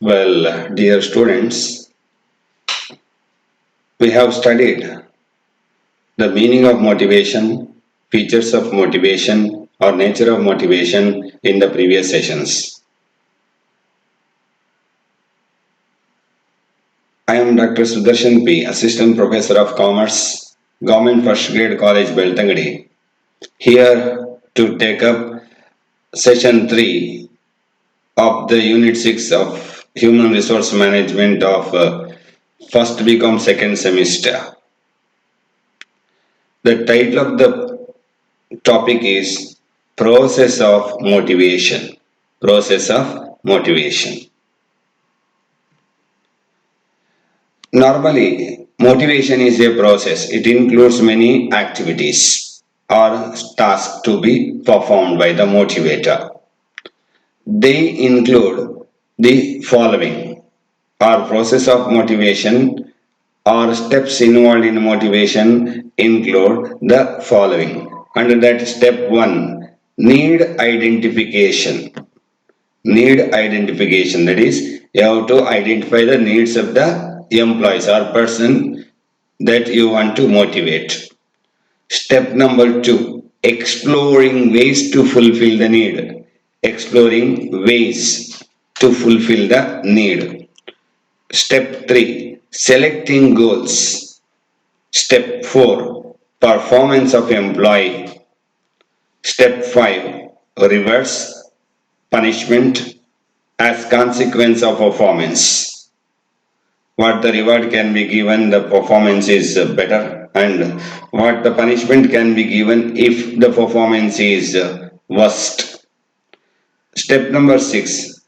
Well, dear students, we have studied the meaning of motivation, features of motivation, or nature of motivation in the previous sessions. I am Dr. Sudarshan P., Assistant Professor of Commerce, Government First Grade College, Beltangadi, here to take up session 3 of the Unit 6 of Human Resource Management of first BCom second semester. The title of the topic is Process of Motivation. Process of Motivation. Normally, motivation is a process. It includes many activities or tasks to be performed by the motivator. They include the following: our process of motivation or steps involved in motivation include the following. Under that, step 1, need identification. Need identification, that is, you have to identify the needs of the employees or person that you want to motivate. Step number 2, exploring ways to fulfill the need. Exploring ways to fulfill the need. Step 3, selecting goals. Step 4, performance of employee. Step 5, reverse punishment as consequence of performance. What the reward can be given, the performance is better, and what the punishment can be given if the performance is worst. Step number 6,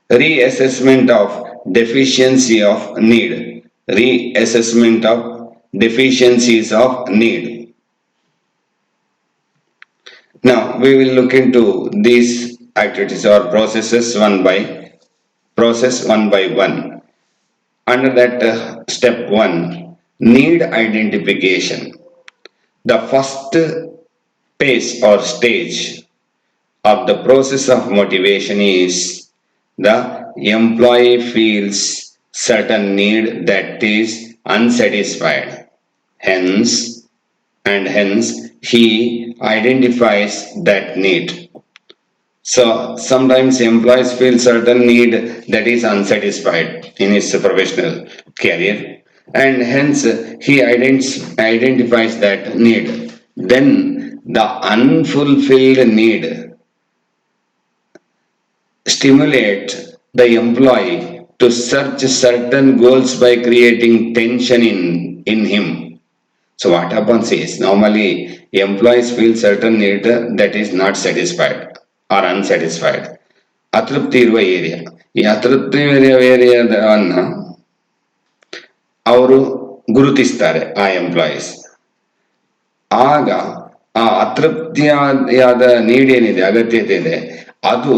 reassessment of deficiency of need. Reassessment of deficiencies of need. Now we will look into these activities or processes one by one. Under that, step 1, need identification. The first phase or stage of the process of motivation is the employee feels certain need that is unsatisfied. Hence he identifies that need. So sometimes employees feel certain need that is unsatisfied in his professional career, and hence he identifies that need. Then the unfulfilled need stimulate the employee to search certain goals by creating tension in him. So what happens is normally employees feel certain need that is not satisfied or unsatisfied. ಅತೃಪ್ತಿ ಇರುವ area, ಈ ಅತೃಪ್ತಿ ಏರಿಯಾದನ್ನ ಅವರು ಗುರುತಿಸ್ತಾರೆ ಆ employees. ಆಗ ಆ ಅತೃಪ್ತಿಯಾದ need ಏನಿದೆ, ಅಗತ್ಯತೆ ಇದೆ, ಅದು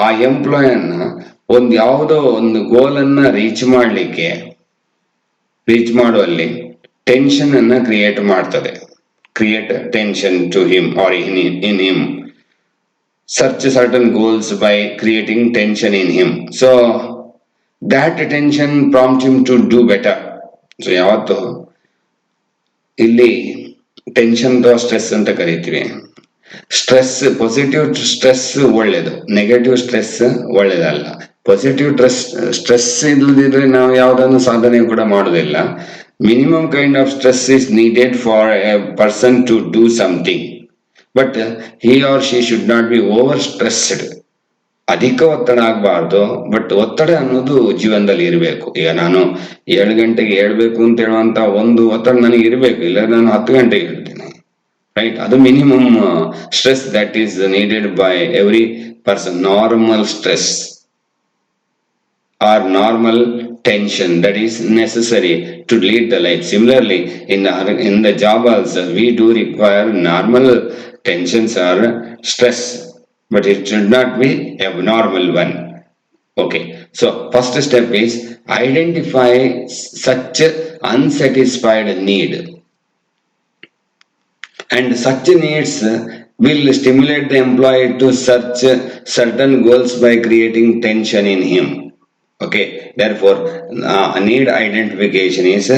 ಆ ಎಂಪ್ಲಾಯನ್ನ ಯಾವುದೋ ಒಂದು ಗೋಲನ್ನ ರೀಚ್ ಮಾಡುವಲ್ಲಿ ಟೆನ್ಷನ್ ಅನ್ನ ಕ್ರಿಯೇಟ್ ಮಾಡ್ತದೆ. Create tension to him or in him. Search certain goals by creating tension in him. So that tension prompts him to do better. So ಯಾವತ್ತು ಇಲ್ಲಿ ಟೆನ್ಷನ್ ಅಥವಾ ಸ್ಟ್ರೆಸ್ ಅಂತ ಕರಿತೀವಿ. ಸ್ಟ್ರೆಸ್, ಪಾಸಿಟಿವ್ ಸ್ಟ್ರೆಸ್ ಒಳ್ಳೇದು, negative stress ಒಳ್ಳೇದಲ್ಲ. Positive stress ಇಲ್ಲದಿದ್ರೆ ನಾವು ಯಾವುದನ್ನು ಸಾಧನೆ ಕೂಡ ಮಾಡೋದಿಲ್ಲ. Minimum kind of stress is needed for a person to do something. But he or she should not be over stressed. ಅಧಿಕ ಒತ್ತಡ ಆಗಬಾರ್ದು, ಬಟ್ ಒತ್ತಡ ಅನ್ನೋದು ಜೀವನದಲ್ಲಿ ಇರಬೇಕು. ಈಗ ನಾನು 7 ಗಂಟೆಗೆ ಹೇಳ್ಬೇಕು ಅಂತ ಹೇಳುವಂತ ಒಂದು ಒತ್ತಡ ನನಗೆ ಇರಬೇಕು, ಇಲ್ಲ ನಾನು 10 ಗಂಟೆಗೆ ಹೇಳ್ತೀನಿ, ರೈಟ್? ಅದು minimum stress that is needed by every person. Normal stress or normal tension that is necessary to lead the life. Similarly, in the job also we do require normal tensions or stress, but it should not be abnormal one. Okay, so first step is identify such unsatisfied need, and such needs will stimulate the employee to search certain goals by creating tension in him. Okay, therefore, need identification is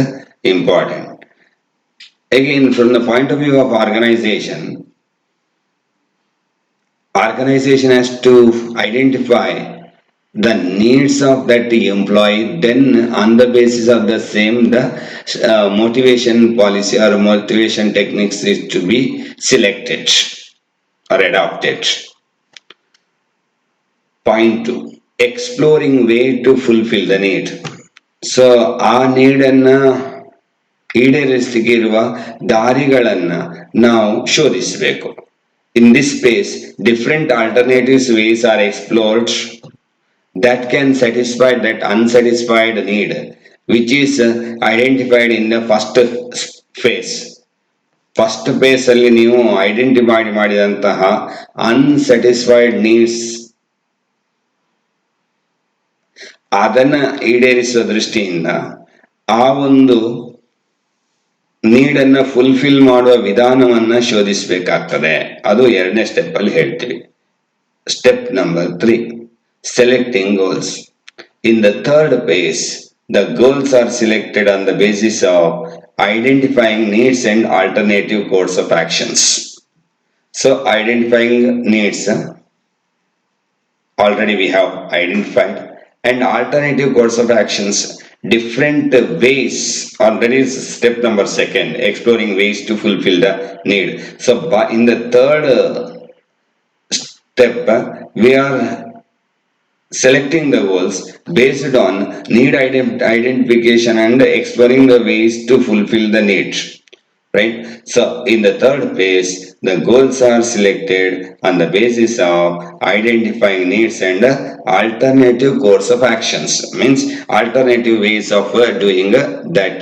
important. Again, from the point of view of organization has to identify the needs of that employee, then on the basis of the same, the motivation policy or motivation techniques is to be selected or adopted. Point 2, exploring way to fulfill the need. So ಆ ನೀಡನ್ನ ಈಡೇರಿಸಲಿಕ್ಕೆ ಇರುವ ದಾರಿಗಳನ್ನ ನಾವು ಶೋಧಿಸಬೇಕು. In this space, different alternatives ways are explored that can satisfy that unsatisfied need, which is identified in the first phase. First phase ಅಲ್ಲಿ ನೀವು identify ಮಾಡಿದಂತಹ unsatisfied needs ಅದನ್ನ ಈಡೇರಿಸುವ ದೃಷ್ಟಿಯಿಂದ ಆ ಒಂದು ನೀಡನ್ನ ಫುಲ್ಫಿಲ್ ಮಾಡುವ ವಿಧಾನವನ್ನ ಶೋಧಿಸಬೇಕಾಗ್ತದೆ. ಅದು ಎರಡನೇ ಸ್ಟೆಪ್ ಅಲ್ಲಿ ಹೇಳ್ತೀವಿ. Step number 3, selecting goals. In the third face, the goals are selected on the basis of identifying needs and alternative course of actions. So identifying needs, already we have identified, and alternative course of actions, different ways, or that is step number 2, exploring ways to fulfill the need. So in the third step, we are selecting the goals based on need identification and exploring the ways to fulfill the need, right? So in the third phase, the goals are selected on the basis of identifying needs and alternative course of actions, means alternative ways of doing that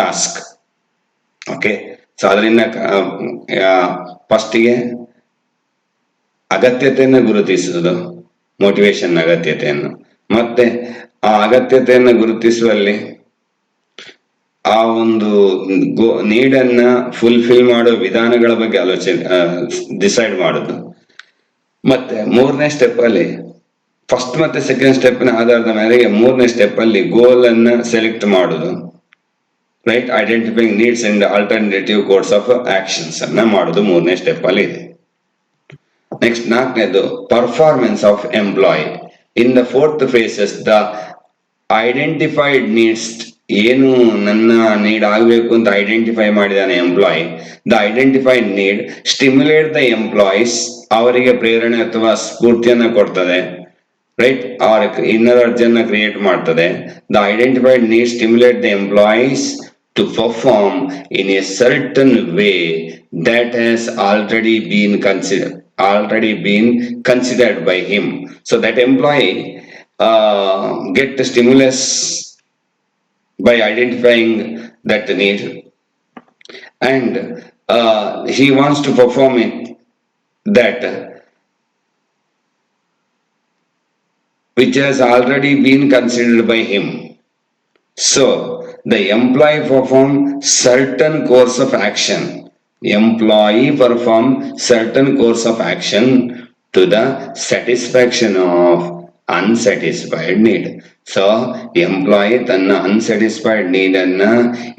task. Okay, so ಅದರಿಂದ ಫಸ್ಟಿಗೆ ಅಗತ್ಯತೆಯನ್ನು ಗುರುತಿಸುವುದು, motivation ಅಗತ್ಯತೆಯನ್ನು, ಮತ್ತೆ ಆ ಅಗತ್ಯತೆಯನ್ನು ಗುರುತಿಸುವಲ್ಲಿ ಆ ಒಂದು ನೀಡನ್ನ ಫುಲ್ಫಿಲ್ ಮಾಡೋ ವಿಧಾನಗಳ ಬಗ್ಗೆ ಆಲೋಚನೆ ಡಿಸೈಡ್ ಮಾಡೋದು. ಮತ್ತೆ ಮೂರನೇ ಸ್ಟೆಪ್ ಅಲ್ಲಿ, ಫಸ್ಟ್ ಮತ್ತೆ ಸೆಕೆಂಡ್ ಸ್ಟೆಪ್ ನ ಆಧಾರದ ಮೇರೆಗೆ ಮೂರನೇ ಸ್ಟೆಪ್ ಅಲ್ಲಿ ಗೋಲ್ ಅನ್ನ ಸೆಲೆಕ್ಟ್ ಮಾಡೋದು, right? Identifying needs and alternative course of actions ಅನ್ನ ಮಾಡೋದು ಮೂರನೇ ಸ್ಟೆಪ್ ಅಲ್ಲಿ ಇದೆ. ನೆಕ್ಸ್ಟ್ ನಾಲ್ಕನೇದು, performance of employee. In the fourth phases, the identified needs, ಏನು ನನ್ನ ನೀಡ್ ಆಗಬೇಕು ಅಂತ ಐಡೆಂಟಿಫೈ ಮಾಡಿದಾನೆ employee, the identified need stimulate the employees, ಅವರಿಗೆ ಪ್ರೇರಣೆ ಅಥವಾ ಸ್ಫೂರ್ತಿಯನ್ನ ಕೊಡ್ತದೆ, ರೈಟ್? ಅವ್ರ ಇನ್ನರ್ ಅರ್ಜನ್ನ ಕ್ರಿಯೇಟ್ ಮಾಡ್ತದೆ. The identified need stimulate the employees to perform in a certain way that has already been considered by him. So that employee get the stimulus by identifying that need, and he wants to perform it, that which has already been considered by him. So the employee perform certain course of action. Employee perform certain course of action to the satisfaction of unsatisfied need. So employee ತನ್ನ unsatisfied need ಅನ್ನ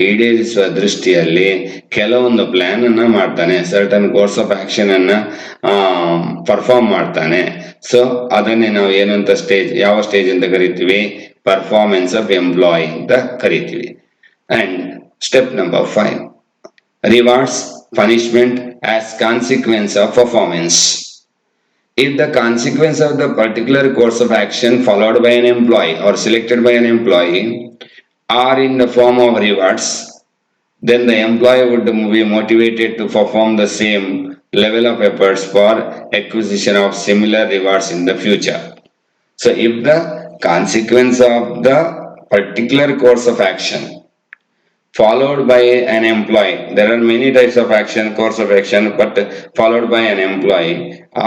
ಈಡೇರಿಸುವ ದೃಷ್ಟಿಯಲ್ಲಿ ಕೆಲವೊಂದು plan ಅನ್ನ ಮಾಡ್ತಾನೆ, certain course of action ಅನ್ನ perform ಮಾಡ್ತಾನೆ. So ಅದನ್ನೇ ನಾವು ಏನಂತ ಯಾವ ಸ್ಟೇಜ್ ಅಂತ ಕರಿತೀವಿ? ಪರ್ಫಾರ್ಮೆನ್ಸ್ ಆಫ್ ಎಂಪ್ಲಾಯ್ ಅಂತ ಕರಿತೀವಿ. And step number 5, rewards punishment as consequence of performance. If the consequence of the particular course of action followed by an employee or selected by an employee are in the form of rewards, then the employee would be motivated to perform the same level of efforts for acquisition of similar rewards in the future. So if the consequence of the particular course of action followed by an employee, there are many types of action, course of action, but followed by an employee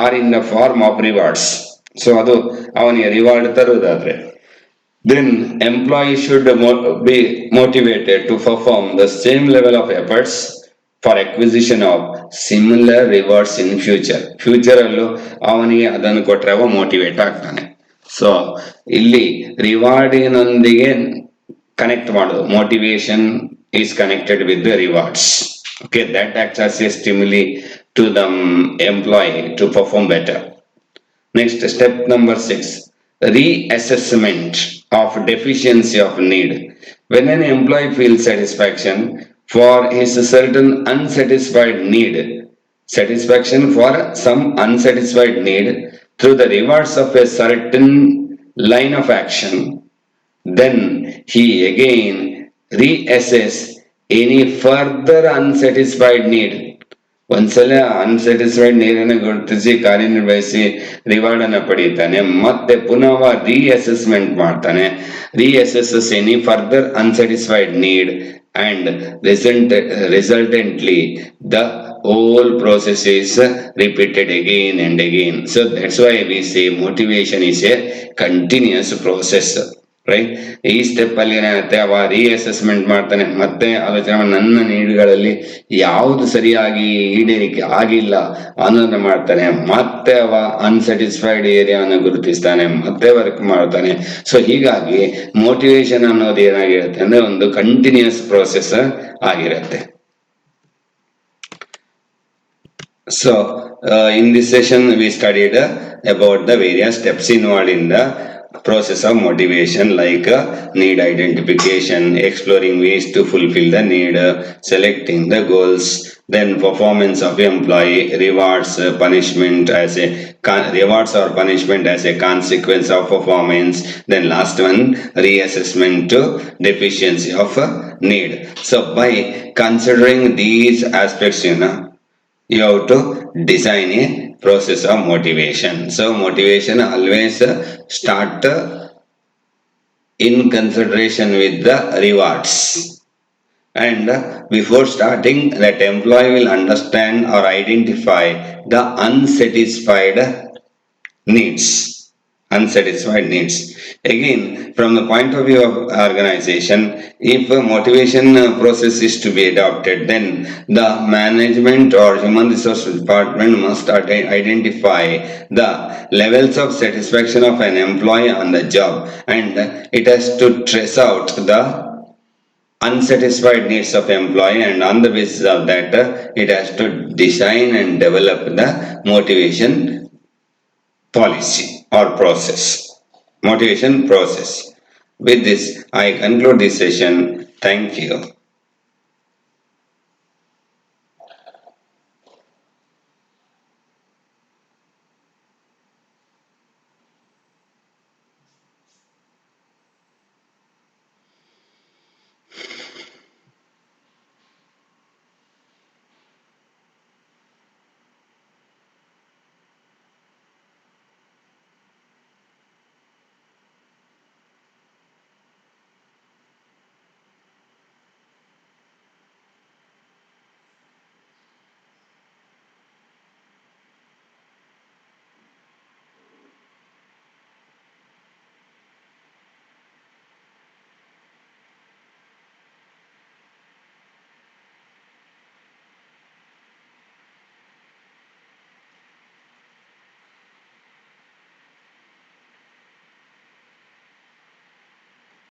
are in the form of rewards. So adu avaniಗೆ reward ತರುವುದಾದ್ರೆ, then employee should be motivated to perform the same level of efforts for acquisition of similar rewards in future. Future ಅಲ್ಲೂ ಅವನಿಗೆ ಅದನ್ನು ಕೊಟ್ಟರೆ ಅವ motivate ಆಗ್ತಾನೆ. So ಇಲ್ಲಿ ರಿವಾರ್ಡಿನೊಂದಿಗೆ connect ಮಾಡೋದು, motivation is connected with the rewards. Okay, that acts as a stimuli to the employee to perform better. Next, step number 6, reassessment of deficiency of need. When an employee feels satisfaction for his certain unsatisfied need, satisfaction for some unsatisfied need through the rewards of a certain line of action, then he again reassess any further unsatisfied need. ಒಂದ್ಸಲ unsatisfied ನೀರನ್ನು ಗುರುತಿಸಿ ಕಾರ್ಯನಿರ್ವಹಿಸಿ reward ಅನ್ನ ಪಡೀತಾನೆ, ಮತ್ತೆ ಪುನಃ reassessment ಮಾಡ್ತಾನೆ, reassesses any further unsatisfied need and resultantly the whole process is repeated again and again. So that's why we say motivation is a continuous process, right. ಈ step ಅಲ್ಲಿ ಏನಾಗುತ್ತೆ, ಅವ ರೀಅಸೆಸ್ಮೆಂಟ್ ಮಾಡ್ತಾನೆ, ಮತ್ತೆ ಆಲೋಚನೆ ನನ್ನ ನೀಡ್ಗಳಲ್ಲಿ ಯಾವುದು ಸರಿಯಾಗಿ ಈಡೇರಿಕೆ ಆಗಿಲ್ಲ ಅನ್ನೋದನ್ನ ಮಾಡ್ತಾನೆ, ಮತ್ತೆ ಅವ ಅನ್ಸ್ಯಾಟಿಸ್ಫೈಡ್ ಏರಿಯಾವನ್ನು ಗುರುತಿಸ್ತಾನೆ, ಮತ್ತೆ ವರ್ಕ್ ಮಾಡ್ತಾನೆ. ಸೊ ಹೀಗಾಗಿ ಮೋಟಿವೇಶನ್ ಅನ್ನೋದು ಏನಾಗಿರುತ್ತೆ ಅಂದ್ರೆ ಒಂದು ಕಂಟಿನ್ಯೂಸ್ ಪ್ರೋಸೆಸ್ ಆಗಿರುತ್ತೆ. So in this session we studied about the various steps involved in the process of motivation, like need identification, exploring ways to fulfill the need, selecting the goals, then performance of employee, rewards, punishment as a rewards or punishment as a consequence of performance, then last one reassessment to deficiency of need. So by considering these aspects, you have to design a process of motivation. So motivation always start in consideration with the rewards, and before starting that employee will understand or identify the unsatisfied needs. Again, from the point of view of organization, if a motivation process is to be adopted, then the management or human resource department must identify the levels of satisfaction of an employee on the job, and it has to trace out the unsatisfied needs of employee, and on the basis of that it has to design and develop the motivation policy or process, motivation process. With this, I conclude this session. Thank you.